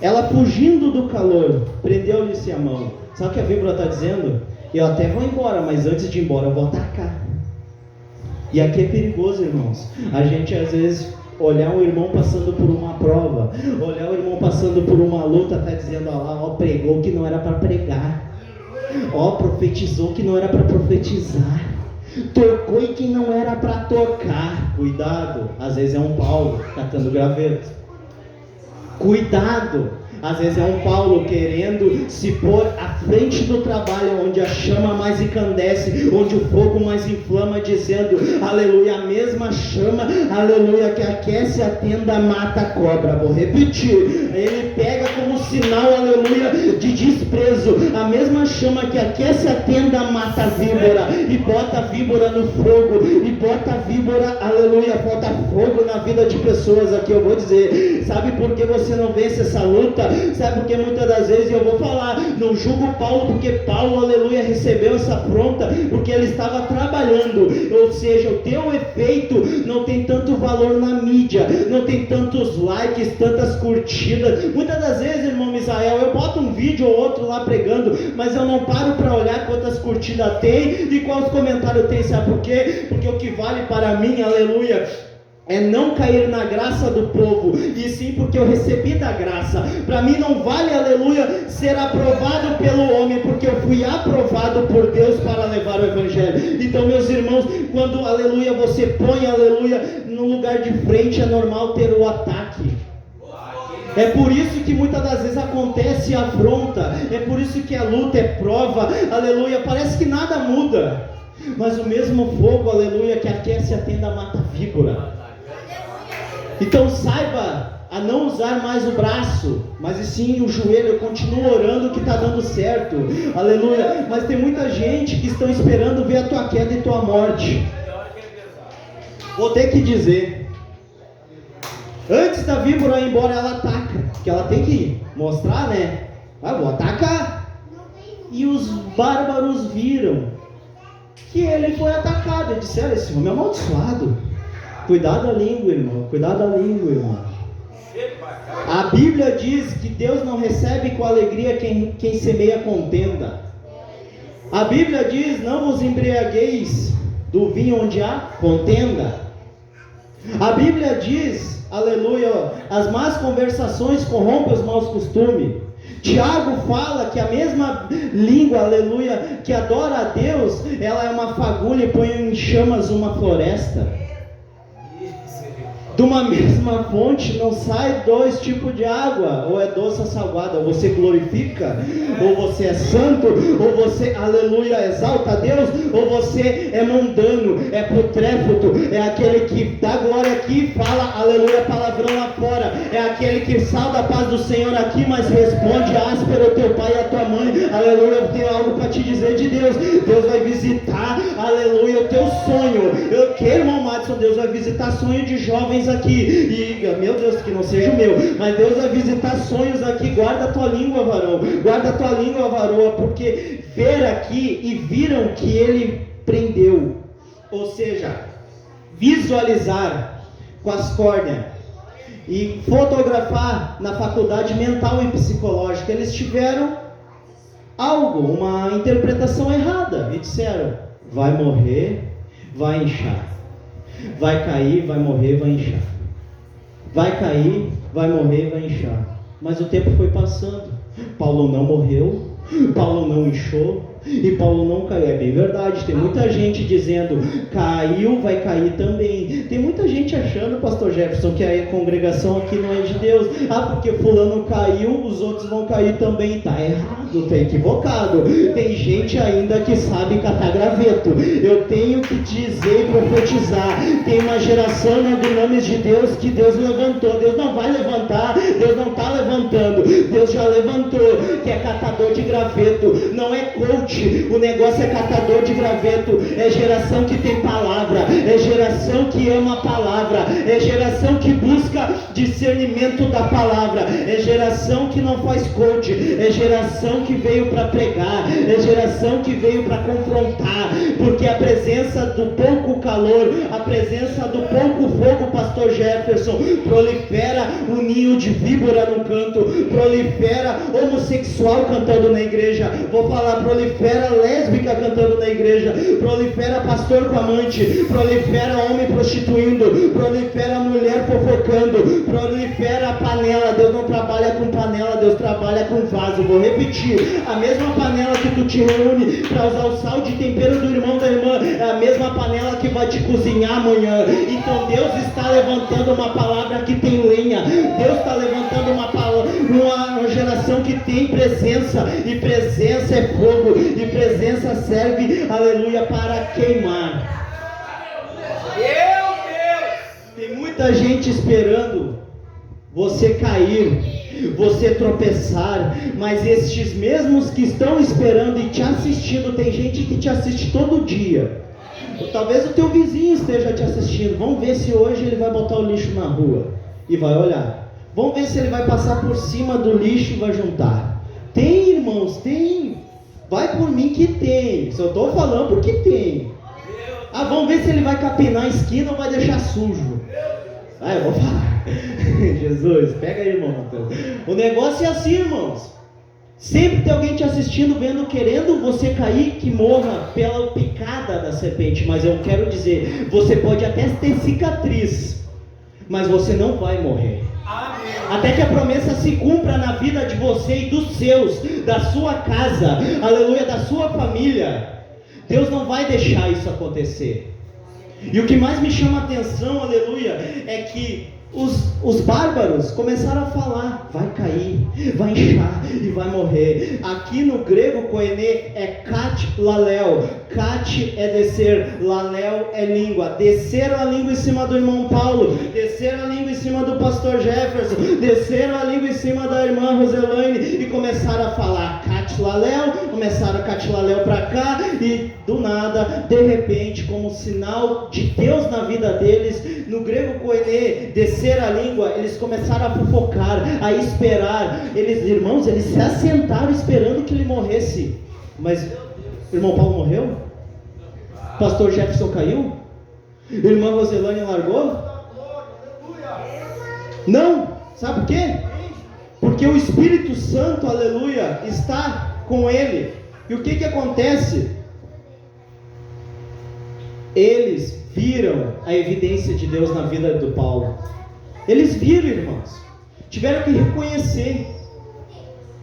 Ela fugindo do calor, prendeu-lhe-se a mão. Sabe o que a víbora está dizendo? Eu até vou embora, mas antes de ir embora eu vou atacar. E aqui é perigoso, irmãos. A gente às vezes olhar um irmão passando por uma prova, olhar o irmão passando por uma luta, está dizendo: ó lá, ó, pregou que não era para pregar, ó, profetizou que não era para profetizar, tocou em que não era para tocar. Cuidado, às vezes é um Paulo catando graveto. Cuidado, às vezes é um Paulo querendo se pôr à frente do trabalho, onde a chama mais encandece, onde o fogo mais inflama, dizendo: aleluia, a mesma chama, aleluia, que aquece a tenda, mata a cobra. Vou repetir, ele pega como sinal, aleluia, de desprezo, a mesma chama que aquece a tenda, mata a víbora, e bota a víbora no fogo, e bota a víbora, aleluia, bota fogo na vida de pessoas. Aqui eu vou dizer, sabe por que você não vence essa luta? Sabe por que muitas das vezes eu vou falar, não julgo Paulo, porque Paulo, aleluia, recebeu essa afronta, porque ele estava trabalhando, ou seja, o teu efeito não tem tanto valor na mídia, não tem tantos likes, tantas curtidas. Muitas das vezes, irmão Misael, eu boto um vídeo ou outro lá pregando, mas eu não paro para olhar quantas curtidas tem e quais comentários tem. Sabe por quê? Porque o que vale para mim, aleluia, é não cair na graça do povo, e sim porque eu recebi da graça. Para mim não vale, aleluia, ser aprovado pelo homem, porque eu fui aprovado por Deus para levar o Evangelho. Então, meus irmãos, quando, aleluia, você põe, aleluia, no lugar de frente, é normal ter o ataque. É por isso que muitas das vezes acontece a afronta, é por isso que a luta é prova, aleluia, parece que nada muda, mas o mesmo fogo, aleluia, que aquece a tenda, mata a víbora. Então saiba a não usar mais o braço, mas e sim o joelho. Eu continuo orando que está dando certo, aleluia. Mas tem muita gente que estão esperando ver a tua queda e tua morte. Vou ter que dizer, Antes da víbora ir embora, ela ataca, porque ela tem que mostrar, né? Vou atacar. E os bárbaros viram que ele foi atacado e disseram: esse homem é amaldiçoado. Cuidado da língua, irmão. Cuidado da língua, irmão. A Bíblia diz que Deus não recebe com alegria quem semeia contenda. A Bíblia diz: não vos embriagueis do vinho onde há contenda. A Bíblia diz, aleluia, as más conversações corrompem os maus costumes. Tiago fala que a mesma língua, aleluia, que adora a Deus, ela é uma fagulha e põe em chamas uma floresta. De uma mesma fonte não sai dois tipos de água, ou é doce ou salgada, ou você glorifica, ou você é santo, ou você, aleluia, exalta a Deus, ou você é mundano, é putréfito, é aquele que dá glória aqui, fala, aleluia, palavrão lá fora, é aquele que salva a paz do Senhor aqui, mas responde áspero ao teu pai e à tua mãe, aleluia. Eu tenho algo para te dizer de Deus. Deus vai visitar, aleluia, o teu sonho. Eu quero, irmão Madison, Deus vai visitar sonho de jovens aqui, e meu Deus, que não seja o meu, mas Deus vai visitar sonhos aqui. Guarda a tua língua, varão, guarda a tua língua, varoa, porque ver aqui e viram que ele prendeu, ou seja, visualizar com as córneas e fotografar na faculdade mental e psicológica, eles tiveram algo, uma interpretação errada, e disseram: vai morrer, vai inchar. Vai cair, vai morrer, vai inchar. Vai cair, vai morrer, vai inchar. Mas o tempo foi passando. Paulo não morreu, Paulo não inchou e Paulo não caiu. É bem verdade, tem muita gente dizendo: caiu, vai cair também. Tem muita gente achando, pastor Jefferson, que a congregação aqui não é de Deus. Porque fulano caiu, os outros vão cair também. Tá errado, tá equivocado. Tem gente ainda que sabe catar graveto. Eu tenho que dizer e profetizar: tem uma geração no nome de Deus que Deus levantou. Deus não vai levantar, Deus não está levantando, Deus já levantou, que é catador de graveto. Não é coach, o negócio é catador de graveto. É geração que tem palavra, é geração que ama a palavra, é geração que busca discernimento da palavra, é geração que não faz coach, é geração que veio para pregar, é geração que veio para confrontar, porque a presença do pouco calor, a presença do pouco fogo, pastor Jefferson, prolifera o ninho de víbora no canto, prolifera homossexual cantando na igreja, vou falar, prolifera lésbica cantando na igreja, prolifera pastor com amante, prolifera homem prostituindo, prolifera mulher fofocando, prolifera a panela. Deus não trabalha com panela, Deus trabalha com vaso. Vou repetir: a mesma panela que tu te reúne para usar o sal de tempero do irmão, da irmã, é a mesma panela que vai te cozinhar amanhã. Então Deus está levantando uma palavra que tem lenha, Deus está levantando uma geração que tem presença, e presença é fogo, e presença serve, aleluia, para queimar. Tem muita gente esperando você cair, você tropeçar, mas estes mesmos que estão esperando e te assistindo, tem gente que te assiste todo dia. Talvez o teu vizinho esteja te assistindo. Vamos ver se hoje ele vai botar o lixo na rua e vai olhar. Vamos ver se ele vai passar por cima do lixo e vai juntar. Tem, irmãos, tem. Vai por mim que tem. Se eu estou falando, porque tem. Vamos ver se ele vai capinar a esquina ou vai deixar sujo. Eu vou falar. Jesus, pega aí, irmão. O negócio é assim, irmãos. Sempre tem alguém te assistindo, vendo, querendo você cair, que morra pela picada da serpente. Mas eu quero dizer, você pode até ter cicatriz, mas você não vai morrer. Amém. Até que a promessa se cumpra na vida de você e dos seus, da sua casa, aleluia, da sua família. Deus não vai deixar isso acontecer. E o que mais me chama a atenção, aleluia, é que os bárbaros começaram a falar: vai cair, vai inchar e vai morrer. Aqui no grego, koine, é kat lalel. Kat é descer, lalel é língua. Desceram a língua em cima do irmão Paulo, desceram a língua em cima do pastor Jefferson, desceram a língua em cima da irmã Roselaine e começaram a falar: kat catilaléu, começaram a catilaléu para cá, e do nada, de repente, como sinal de Deus na vida deles, no grego koiné, descer a língua, eles começaram a fofocar, a esperar. Eles, irmãos, eles se assentaram esperando que ele morresse. Mas o irmão Paulo morreu? Pastor Jefferson caiu? Irmã Roselane largou? Não, sabe por quê? Porque o Espírito Santo, aleluia, está com ele. E o que acontece? Eles viram a evidência de Deus na vida do Paulo. Eles viram, irmãos. Tiveram que reconhecer.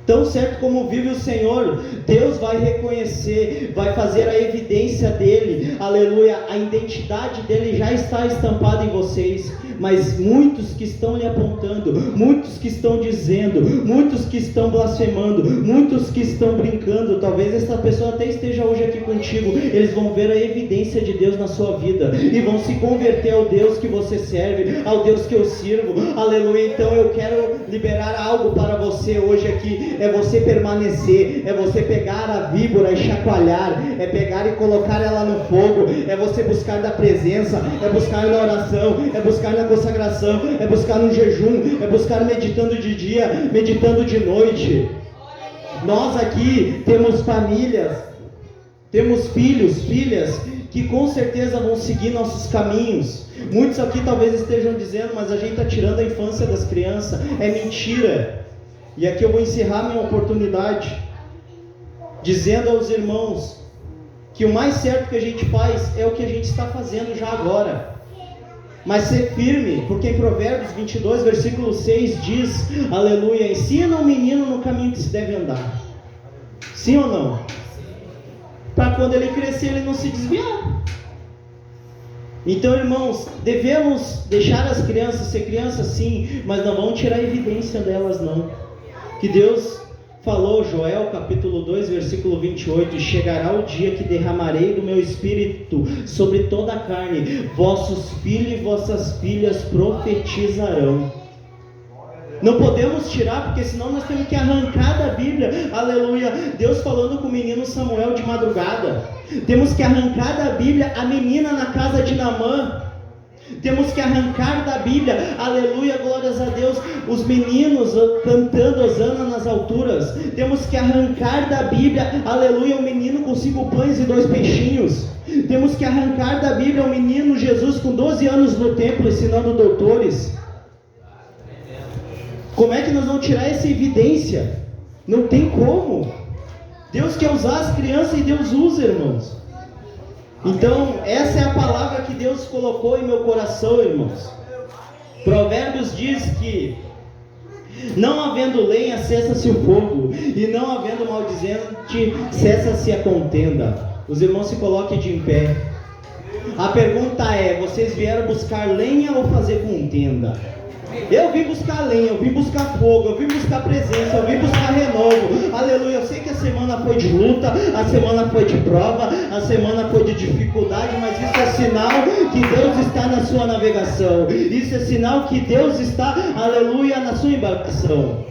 Tão certo como vive o Senhor, Deus vai reconhecer, vai fazer a evidência dele, aleluia, a identidade dele já está estampada em vocês, mas muitos que estão lhe apontando, muitos que estão dizendo, muitos que estão blasfemando, muitos que estão brincando, talvez essa pessoa até esteja hoje aqui contigo, eles vão ver a evidência de Deus na sua vida, e vão se converter ao Deus que você serve, ao Deus que eu sirvo, aleluia. Então eu quero liberar algo para você hoje aqui, é você permanecer, é você pegar a víbora e chacoalhar, é pegar e colocar ela no fogo, é você buscar da presença, é buscar na oração, é buscar na consagração, é buscar no jejum, é buscar meditando de dia, meditando de noite. Nós aqui temos famílias, temos filhos, filhas, que com certeza vão seguir nossos caminhos. Muitos aqui talvez estejam dizendo, mas a gente está tirando a infância das crianças. É mentira. E aqui eu vou encerrar minha oportunidade dizendo aos irmãos que o mais certo que a gente faz é o que a gente está fazendo já agora. Mas ser firme, porque em Provérbios 22, versículo 6 diz, aleluia, ensina o menino no caminho que se deve andar. Sim ou não? Para quando ele crescer ele não se desviar. Então, irmãos, devemos deixar as crianças ser crianças sim, mas não vamos tirar a evidência delas não. Que Deus falou, Joel capítulo 2, versículo 28, chegará o dia que derramarei do meu espírito sobre toda a carne, vossos filhos e vossas filhas profetizarão. Não podemos tirar, porque senão nós temos que arrancar da Bíblia, aleluia, Deus falando com o menino Samuel de madrugada. Temos que arrancar da Bíblia a menina na casa de Naamã. Temos que arrancar da Bíblia, aleluia, glórias a Deus, os meninos cantando hosana nas alturas. Temos que arrancar da Bíblia, aleluia, o menino com 5 pães e 2 peixinhos. Temos que arrancar da Bíblia o menino Jesus com 12 anos no templo ensinando doutores. Como é que nós vamos tirar essa evidência? Não tem como. Deus quer usar as crianças e Deus usa, irmãos. Então, essa é a palavra que Deus colocou em meu coração, irmãos. Provérbios diz que não havendo lenha, cessa-se o fogo, e não havendo maldizente, cessa-se a contenda. Os irmãos se coloquem de em pé. A pergunta é, vocês vieram buscar lenha ou fazer contenda? Eu vim buscar lenha, eu vim buscar fogo, eu vim buscar presença, eu vim buscar renovo, aleluia. Eu sei que a semana foi de luta, a semana foi de prova, a semana foi de dificuldade, mas isso é sinal que Deus está na sua navegação, isso é sinal que Deus está, aleluia, na sua embarcação.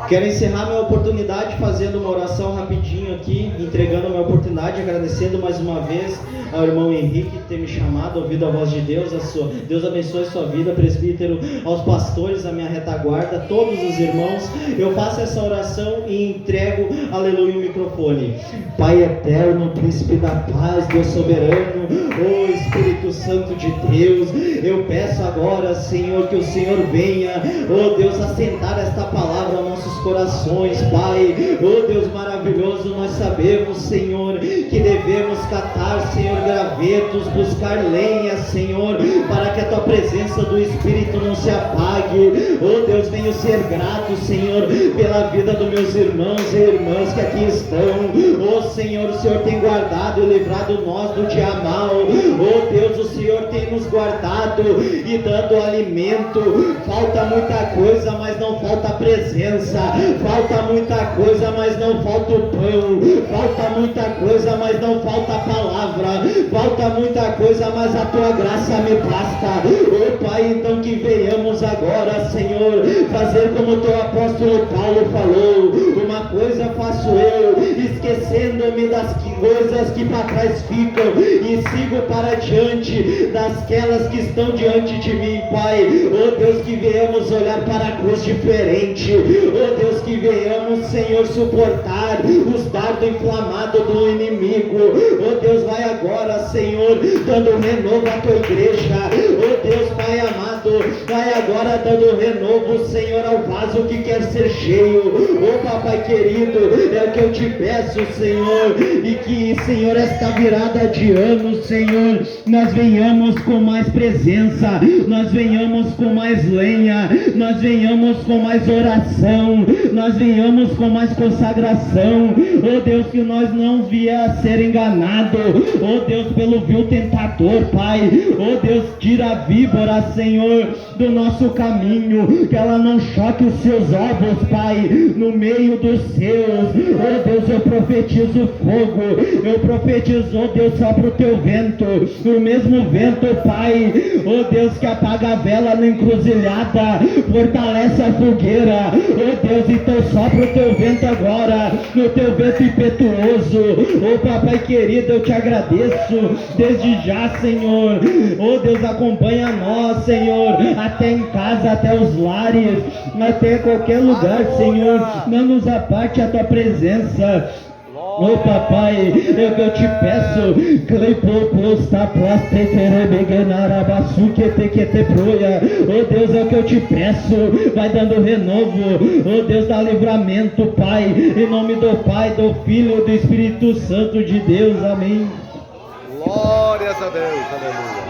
Quero encerrar minha oportunidade fazendo uma oração rapidinho aqui, entregando a minha oportunidade, agradecendo mais uma vez ao irmão Henrique ter me chamado, ouvido a voz de Deus, Deus abençoe a sua vida, presbítero, aos pastores, a minha retaguarda, todos os irmãos. Eu faço essa oração e entrego, aleluia, o microfone. Pai eterno, príncipe da paz, Deus soberano, ô Espírito Santo de Deus, eu peço agora, Senhor, que o Senhor venha, ô Deus, assentar esta palavra aos nossos corações, Pai. Oh Deus maravilhoso, nós sabemos, Senhor, que devemos catar, Senhor, gravetos, buscar lenha, Senhor, para que a Tua presença do Espírito não se apague. Oh Deus, venho ser grato, Senhor, pela vida dos meus irmãos e irmãs que aqui estão. Oh Senhor, o Senhor tem guardado e livrado nós do dia mau. mal. Oh Deus, o Senhor tem nos guardado e dando alimento. Falta muita coisa, mas não falta presença. Falta muita coisa, mas não falta o pão. Falta muita coisa, mas não falta a palavra. Falta muita coisa, mas a tua graça me basta. Oh Pai, então que venhamos agora, Senhor, fazer como o teu apóstolo Paulo falou: uma coisa faço eu, esquecendo-me das coisas que para trás ficam, e sigo para diante dasquelas que estão diante de mim, Pai. Oh Deus, que venhamos olhar para a cruz diferente. Oh Deus, que venhamos, Senhor, suportar os dardos inflamados do inimigo. Oh Deus, vai agora, Senhor, dando renovo à tua igreja. Oh Deus, Pai amado, vai agora dando renovo, Senhor, ao vaso que quer ser cheio. Oh Papai querido, é o que eu te peço, Senhor, e que, Senhor, esta virada de ano, Senhor, nós venhamos com mais presença, nós venhamos com mais lenha, nós venhamos com mais oração, nós venhamos com mais consagração. Oh Deus, que nós não vier a ser enganado, oh Deus, pelo vil tentador, Pai. Oh Deus, tira a víbora, Senhor, do nosso caminho, que ela não choque os seus ovos, Pai, no meio dos seus. Oh Deus, eu profetizo fogo, eu profetizo, oh Deus, sopra o teu vento, o mesmo vento, Pai, oh Deus, que apaga a vela na encruzilhada, fortalece a fogueira. Oh Deus, então sopra o teu vento agora, no teu vento impetuoso. Oh Papai querido, eu te agradeço desde já, Senhor. Oh Deus, acompanha nós, Senhor, até em casa, até os lares, até qualquer lugar, Senhor, não nos aparte a tua presença. Oh Papai, é o que eu te peço. Oh Deus, é o que eu te peço. Vai dando renovo. Oh Deus, dá livramento, Pai, em nome do Pai, do Filho e do Espírito Santo de Deus. Amém. Glórias a Deus, aleluia.